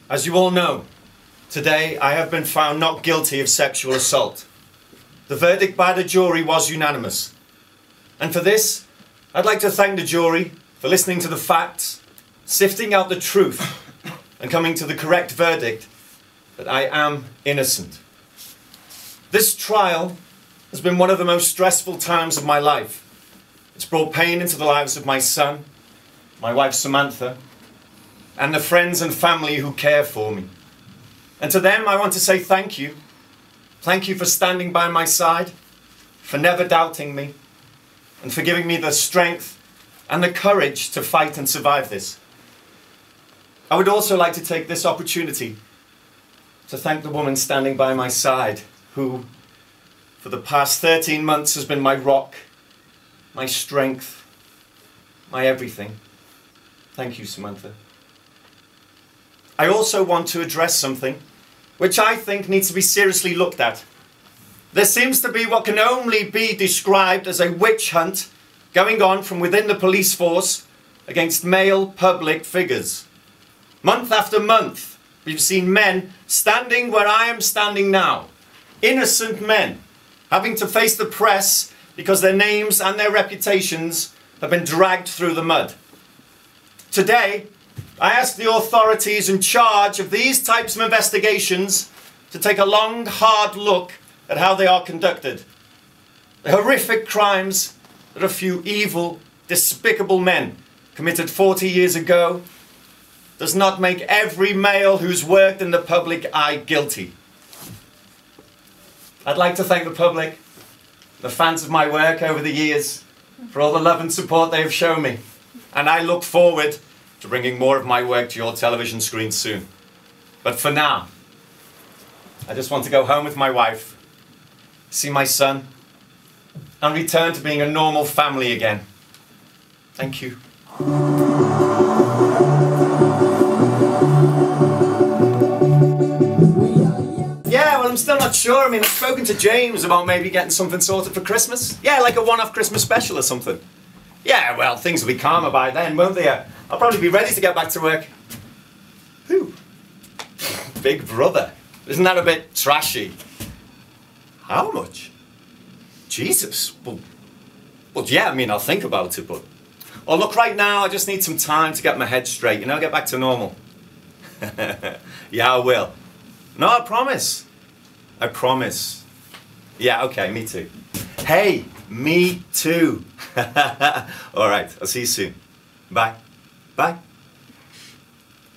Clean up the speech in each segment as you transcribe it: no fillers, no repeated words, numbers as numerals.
As you all know, today I have been found not guilty of sexual assault. The verdict by the jury was unanimous. And for this, I'd like to thank the jury for listening to the facts, sifting out the truth, and coming to the correct verdict that I am innocent. This trial has been one of the most stressful times of my life. It's brought pain into the lives of my son, my wife Samantha, and the friends and family who care for me. And to them I want to say thank you. Thank you for standing by my side, for never doubting me, and for giving me the strength and the courage to fight and survive this. I would also like to take this opportunity to thank the woman standing by my side, who for the past 13 months has been my rock, my strength, my everything. Thank you, Samantha. I also want to address something which I think needs to be seriously looked at. There seems to be what can only be described as a witch hunt going on from within the police force against male public figures. Month after month, we've seen men standing where I am standing now. Innocent men having to face the press because their names and their reputations have been dragged through the mud. Today, I ask the authorities in charge of these types of investigations to take a long, hard look at how they are conducted. The horrific crimes that a few evil, despicable men committed 40 years ago does not make every male who's worked in the public eye guilty. I'd like to thank the public, the fans of my work over the years, for all the love and support they have shown me. And I look forward to bringing more of my work to your television screens soon. But for now, I just want to go home with my wife, see my son, and return to being a normal family again. Thank you. Yeah, well, I'm still not sure. I mean, I've spoken to James about maybe getting something sorted for Christmas. Yeah, like a one-off Christmas special or something. Yeah, well, things will be calmer by then, won't they? I'll probably be ready to get back to work. Who? Big Brother. Isn't that a bit trashy? How much? Jesus. Well, yeah, I mean, I'll think about it, but... Oh, look, right now, I just need some time to get my head straight, you know, get back to normal. Yeah, I will. No, I promise. I promise. Yeah, okay, me too. Hey, me too. All right, I'll see you soon. Bye. Bye.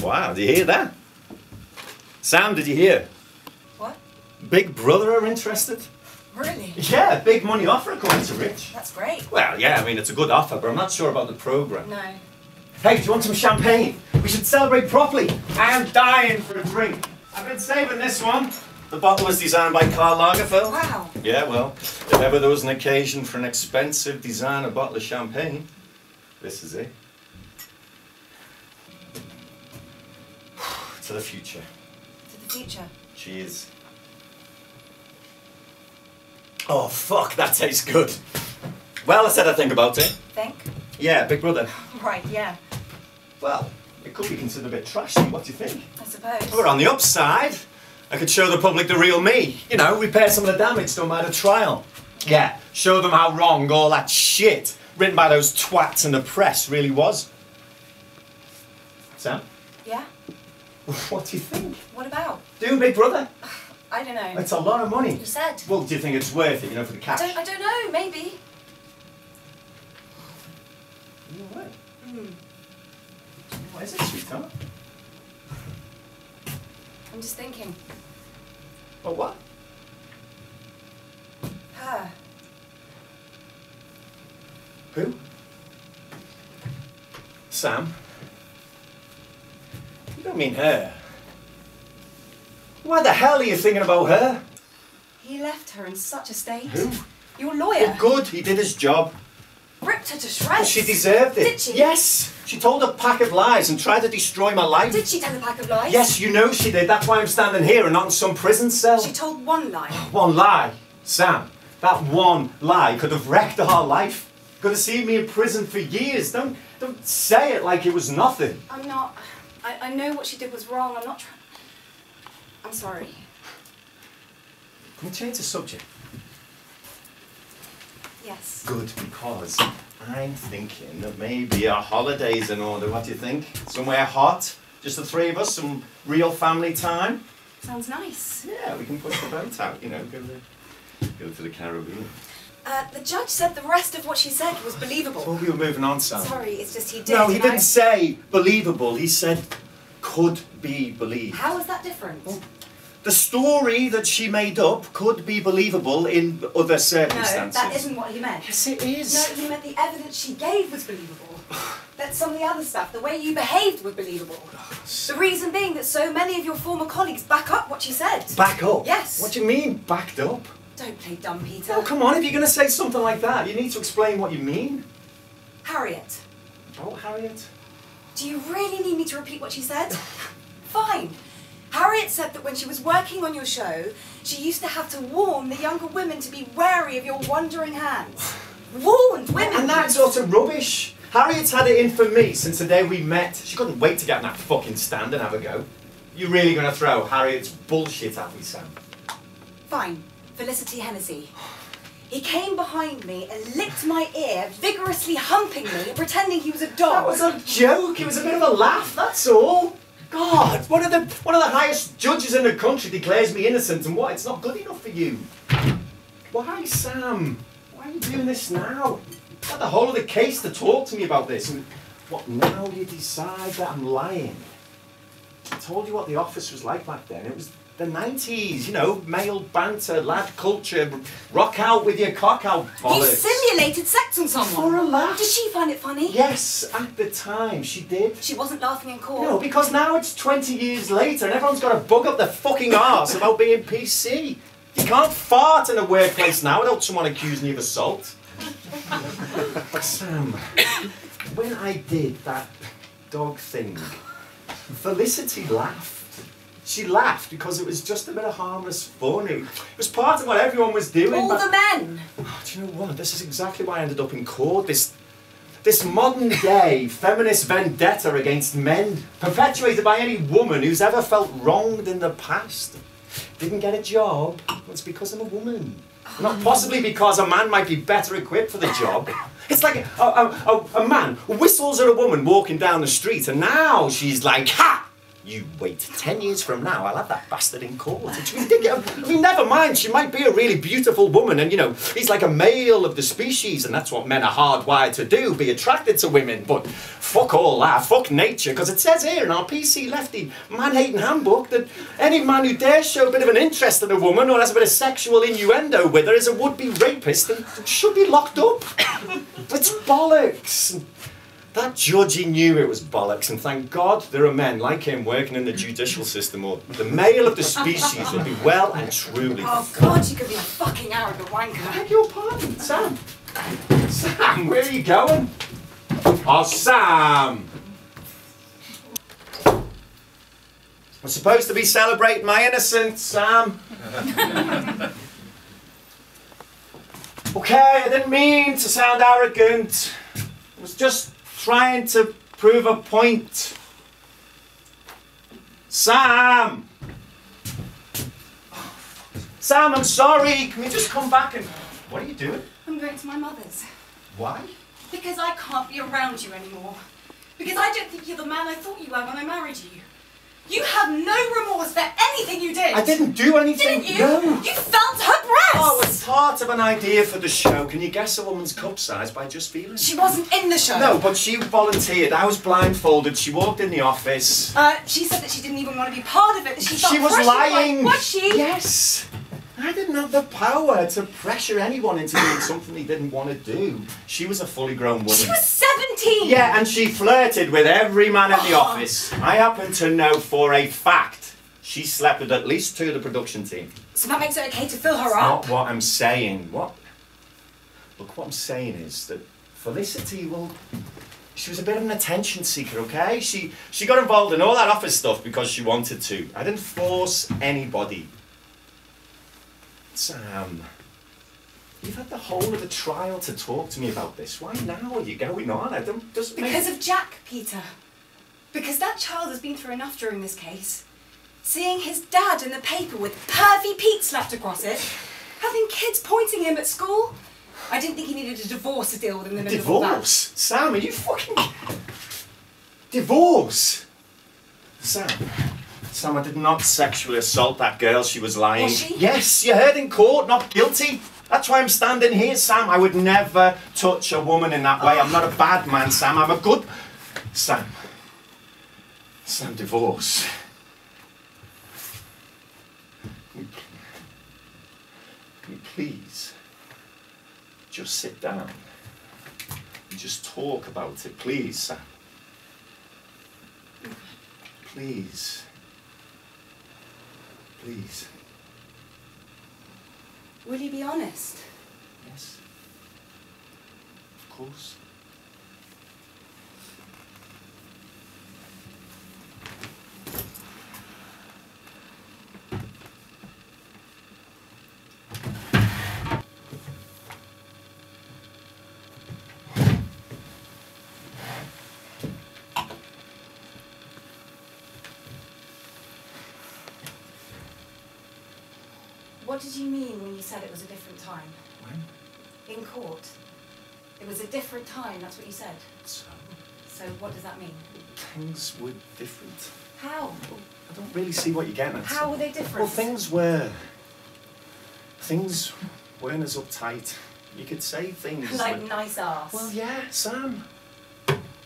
Wow, did you hear that? Sam, did you hear? What? Big Brother are interested? Really? Yeah, big money offer according to Rich. That's great. Well, yeah, I mean, it's a good offer, but I'm not sure about the programme. No. Hey, do you want some champagne? We should celebrate properly. I am dying for a drink. I've been saving this one. The bottle was designed by Karl Lagerfeld. Wow. Yeah, well, if ever there was an occasion for an expensive designer bottle of champagne, this is it. To the future. To the future? Cheers. Oh, fuck, that tastes good. Well, I said I'd think about it. Think? Yeah, Big Brother. Right, yeah. Well, it could be considered a bit trashy. What do you think? I suppose. But on the upside, I could show the public the real me. You know, repair some of the damage done by the trial. Yeah, show them how wrong all that shit written by those twats in the press really was. Sam? Yeah? What do you think? What about? Doing Big Brother? I don't know. It's a lot of money. You said. Well, do you think it's worth it, you know, for the cash? I don't know, maybe. You're right. Hmm. What is it, sweetheart? I'm just thinking. Oh, what? Her. Who? Sam? You don't mean her. Why the hell are you thinking about her? He left her in such a state. Who? Your lawyer. Oh, good, he did his job. Ripped her to shreds. She deserved it. Did she? Yes. She told a pack of lies and tried to destroy my life. Did she tell a pack of lies? Yes, you know she did. That's why I'm standing here and not in some prison cell. She told one lie. One lie. Sam, that one lie could have wrecked our life. Could have seen me in prison for years. Don't say it like it was nothing. I'm not. I know what she did was wrong. I'm not trying. I'm sorry. Can we change the subject? Yes. Good, because I'm thinking that maybe a holiday's in order. What do you think? Somewhere hot? Just the three of us? Some real family time? Sounds nice. Yeah, we can push the boat out, go to the Caribbean. The judge said the rest of what she said was believable. Thought we were moving on, Sam. Sorry, it's just he did. No, he and didn't say believable. He said could be believed. How is that different? The story that she made up could be believable in other No, circumstances. that isn't what he meant. Yes, it is. No, he meant the evidence she gave was believable. That some of the other stuff, the way you behaved, was believable. The reason being that so many of your former colleagues back up what she said. Back up? Yes. What do you mean, backed up? Don't play dumb, Peter. Oh, come on, if you're going to say something like that, you need to explain what you mean. Harriet, Oh, Harriet? do you really need me to repeat what she said? Fine. Harriet said that when she was working on your show, she used to have to warn the younger women to be wary of your wandering hands. Warned women! And that's utter rubbish. Harriet's had it in for me since the day we met. She couldn't wait to get on that fucking stand and have a go. You really going to throw Harriet's bullshit at me, Sam? Fine. Felicity Hennessy. He came behind me and licked my ear, vigorously humping me, pretending he was a dog. That was a joke. It was a bit of a laugh, that's all. God, one of the highest judges in the country declares me innocent, and what? It's not good enough for you. Why, Sam? Why are you doing this now? You had the whole of the case to talk to me about this. And what, now you decide that I'm lying? I told you what the office was like back then. It was the 90s, male banter, lad culture, rock out with your cock out bollocks. You simulated sex on someone. For a laugh. Did she find it funny? Yes, at the time, she did. She wasn't laughing in court. No, because now it's 20 years later and everyone's got a bug up their fucking arse about being PC. You can't fart in a workplace now without someone accusing you of assault. Sam, when I did that dog thing, Felicity laughed. She laughed because it was just a bit of harmless fun. It was part of what everyone was doing. All the men! Oh, do you know what? This is exactly why I ended up in court. This modern day feminist vendetta against men, perpetuated by any woman who's ever felt wronged in the past. Didn't get a job, well, it's because I'm a woman. Not possibly because a man might be better equipped for the job. It's like a man whistles at a woman walking down the street and now she's like, ha! You wait, 10 years from now, I'll have that bastard in court. It's ridiculous. I mean, never mind, she might be a really beautiful woman and, he's like a male of the species and that's what men are hardwired to do, be attracted to women. But fuck all that, fuck nature, because it says here in our PC Lefty man-hating handbook that any man who dares show a bit of an interest in a woman or has a bit of sexual innuendo with her is a would-be rapist and should be locked up. It's bollocks. That judge, he knew it was bollocks, and thank God there are men like him working in the judicial system, or the male of the species would be well and truly. Oh God, you could be a fucking arrogant wanker. Beg your pardon, Sam. Sam, where are you going? Oh, Sam! We're supposed to be celebrating my innocence, Sam. Okay, I didn't mean to sound arrogant. I was just trying to prove a point. Sam! Sam, I'm sorry. Can we just come back and... What are you doing? I'm going to my mother's. Why? Because I can't be around you anymore. Because I don't think you're the man I thought you were when I married you. You have no remorse for anything you did. I didn't do anything. Didn't you? No. You felt her breasts. Oh, it's part of an idea for the show. Can you guess a woman's cup size by just feeling? She wasn't in the show. No, but she volunteered. I was blindfolded. She walked in the office. She said that she didn't even want to be part of it. That she felt was pressured lying. Was she? Yes. I didn't have the power to pressure anyone into doing something they didn't want to do. She was a fully grown woman. She was 17! Yeah, and she flirted with every man in the office. I happen to know for a fact she slept with at least 2 of the production team. So that makes it okay to fill her That's up? not what I'm saying. Look, what I'm saying is that Felicity, well, she was a bit of an attention seeker, okay? She got involved in all that office stuff because she wanted to. I didn't force anybody. Sam, You've had the whole of the trial to talk to me about this. Why now are you going on? Because of Jack, Peter. Because that child has been through enough during this case. Seeing his dad in the paper with Pervy Pete slapped across it. Having kids pointing him at school. I didn't think he needed a divorce to deal with in the middle of all that. Divorce? Sam, are you fucking... Divorce? Sam, I did not sexually assault that girl. She was lying. Was she? Yes, you heard in court, not guilty. That's why I'm standing here, Sam. I would never touch a woman in that way. I'm not a bad man, Sam. I'm a good... Sam, divorce. Can we please just sit down and just talk about it, please, Sam? Please. Please. Will you be honest? Yes. Of course. What did you mean when you said it was a different time? When? In court. It was a different time, that's what you said. So? So what does that mean? Things were different. How? I don't really see what you're getting at. How were they different? Well, things weren't as uptight. You could say things like nice ass. Well, yeah, Sam.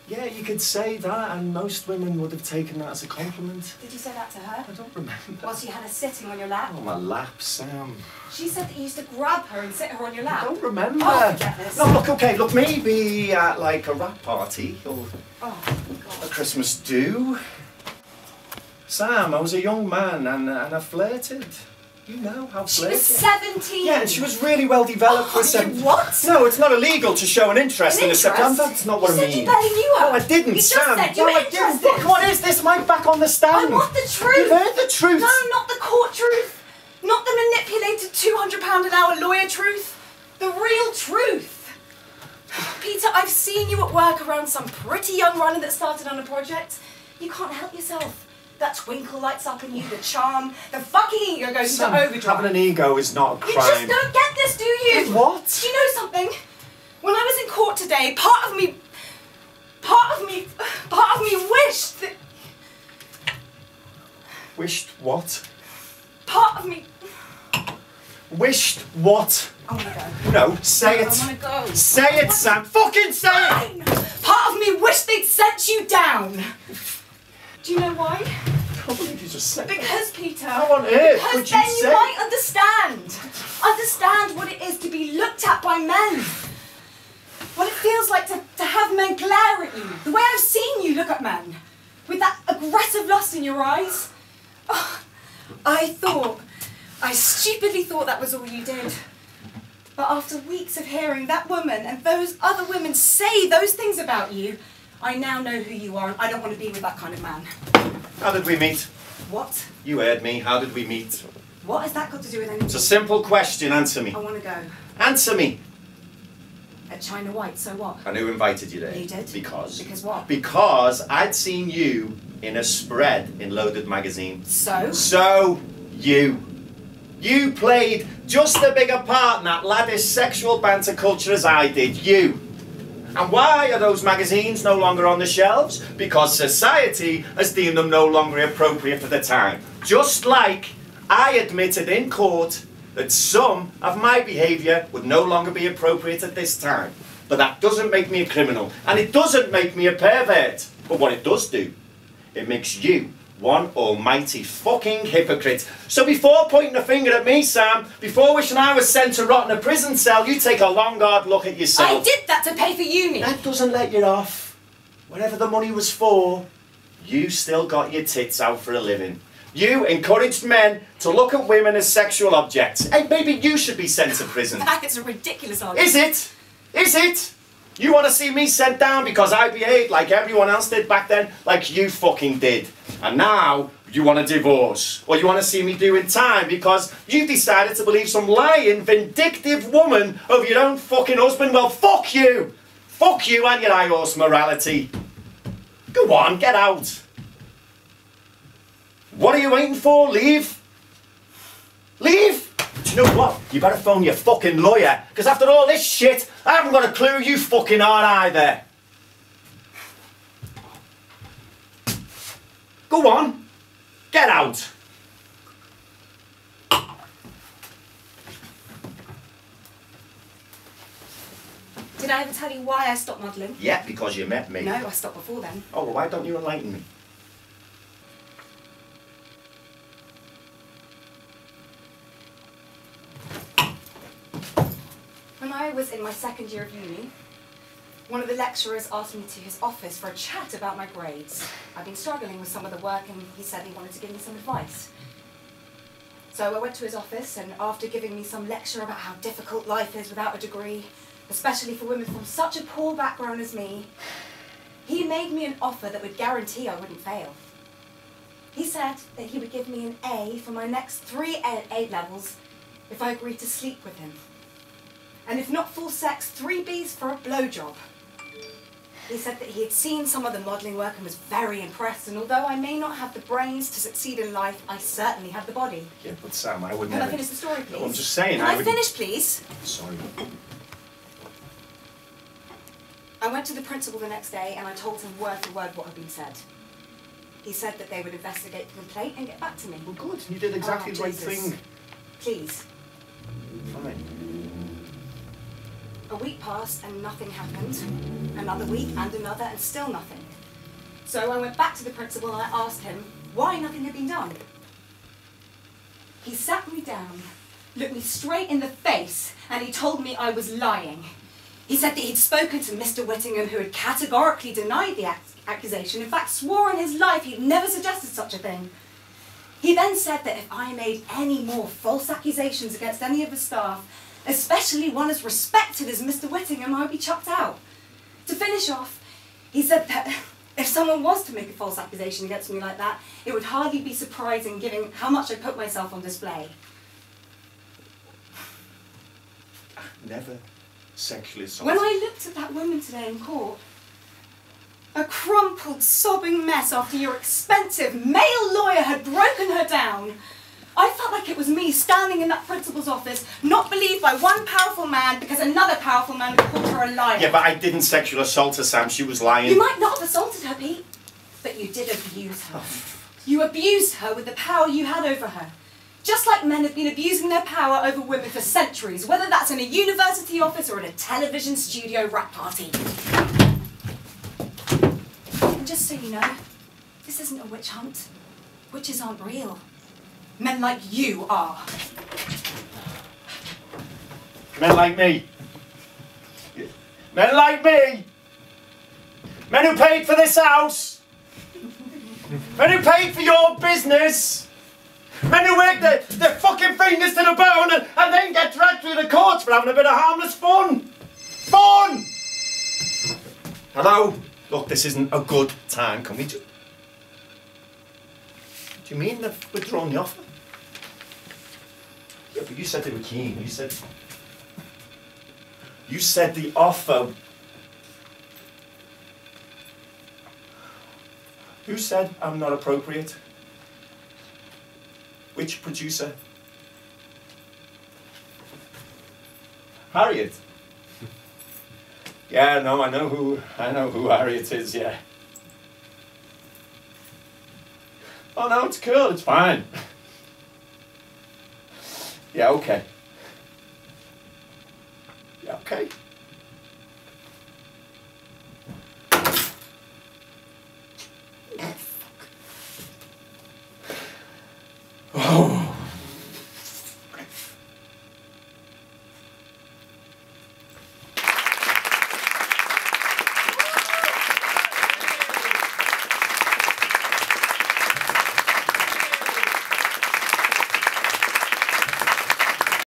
Yeah, you could say that, and most women would have taken that as a compliment. Did you say that to her? I don't remember. Whilst you had her sitting on your lap? Oh, my lap, Sam. She said that you used to grab her and sit her on your lap. I don't remember. Oh, forget this. No, look, maybe at like a wrap party or a Christmas do. Sam, I was a young man and I flirted. You know how She flirty. was 17. Yeah, and she was really well developed for 17. What? No, it's not illegal to show an interest in a second. That's not what I mean. You said you barely knew her. No, I didn't, you just Sam. Said you were interested. Look, what is this? Mike back on the stand. I want the truth. You've heard the truth. No, not the court truth. Not the manipulated £200 an hour lawyer truth. The real truth. Peter, I've seen you at work around some pretty young runner that started on a project. You can't help yourself. That twinkle lights up in you, the charm, the fucking ego goes into overdrive. Having an ego is not a crime. You just don't get this, do you? What? Do you know something? When I was in court today, part of me wished that... Wished what? Part of me... Wished what? I want to go. No, say it. I want to go. Say it, Sam. Fucking say it! Part of me wished they'd sent you down. Do you know why? I can't believe you just said that. Because, Peter. How on earth because would you then say? you might understand what it is to be looked at by men. What it feels like to have men glare at you. The way I've seen you look at men. With that aggressive lust in your eyes. Oh, I stupidly thought that was all you did. But after weeks of hearing that woman and those other women say those things about you, I now know who you are and I don't want to be with that kind of man. How did we meet? What? You heard me. How did we meet? What has that got to do with anything? It's a simple question. Answer me. I want to go. Answer me. At China White, so what? And who invited you there? You did. Because? Because what? Because I'd seen you in a spread in Loaded magazine. So? So, you played just a bigger part in that laddish sexual banter culture as I did. You. And why are those magazines no longer on the shelves? Because society has deemed them no longer appropriate for the time. Just like I admitted in court that some of my behaviour would no longer be appropriate at this time. But that doesn't make me a criminal, and it doesn't make me a pervert. But what it does do, it makes you one almighty fucking hypocrite. So before pointing a finger at me, Sam, before wishing I was sent to rot in a prison cell, you take a long hard look at yourself. I did that to pay for uni. That doesn't let you off. Whatever the money was for, you still got your tits out for a living. You encouraged men to look at women as sexual objects. Hey, maybe you should be sent to prison. That is a ridiculous argument. Is it? Is it? You want to see me sent down because I behaved like everyone else did back then? Like you fucking did. And now, you want a divorce, or you want to see me doing time because you've decided to believe some lying, vindictive woman of your own fucking husband. Well, fuck you! Fuck you and your high horse morality. Go on, get out. What are you waiting for? Leave. Leave? Do you know what? You better phone your fucking lawyer, because after all this shit, I haven't got a clue you fucking are either. Go on. Get out. Did I ever tell you why I stopped modelling? Yeah, because you met me. No, I stopped before then. Oh, well, why don't you enlighten me? When I was in my second year of uni, one of the lecturers asked me to his office for a chat about my grades. I'd been struggling with some of the work and he said he wanted to give me some advice. So I went to his office, and after giving me some lecture about how difficult life is without a degree, especially for women from such a poor background as me, he made me an offer that would guarantee I wouldn't fail. He said that he would give me an A for my next 3 A levels if I agreed to sleep with him. And if not full sex, 3 Bs for a blowjob. He said that he had seen some of the modelling work and was very impressed, and although I may not have the brains to succeed in life, I certainly have the body. Yeah, but Sam, I would Can never... I finish the story, please? No, I'm just saying, Can I would... finish, please? Sorry. I went to the principal the next day and I told him word for word what had been said. He said that they would investigate the complaint and get back to me. Well, good. You did exactly the right Jesus. thing. Please. Fine. A week passed and nothing happened. Another week and another and still nothing. So I went back to the principal and I asked him why nothing had been done. He sat me down, looked me straight in the face, and he told me I was lying. He said that he'd spoken to Mr. Whittingham, who had categorically denied the accusation, in fact swore on his life he'd never suggested such a thing. He then said that if I made any more false accusations against any of the staff, especially one as respected as Mr. Whittingham, I would be chucked out. To finish off, he said that if someone was to make a false accusation against me like that, it would hardly be surprising given how much I put myself on display. Never sexually assaulted. When I looked at that woman today in court, a crumpled, sobbing mess after your expensive male lawyer had broken her down, I felt like it was me standing in that principal's office, not believed by one powerful man because another powerful man had called her a liar. Yeah, but I didn't sexual assault her, Sam. She was lying. You might not have assaulted her, Pete, but you did abuse her. You abused her with the power you had over her. Just like men have been abusing their power over women for centuries, whether that's in a university office or in a television studio rap party. And just so you know, this isn't a witch hunt. Witches aren't real. Men like you are. Men like me. Men like me. Men who paid for this house. Men who paid for your business. Men who work their fucking fingers to the bone and then get dragged through the courts for having a bit of harmless fun. Fun! Hello? Look, this isn't a good time. Can we do you mean they've withdrawn the offer? Yeah, but you said they were keen. You said the offer. Who said I'm not appropriate? Which producer? Harriet. Yeah, no, I know who Harriet is, yeah. Oh no, it's cool, it's fine. Yeah, okay. Yeah, okay. Oh.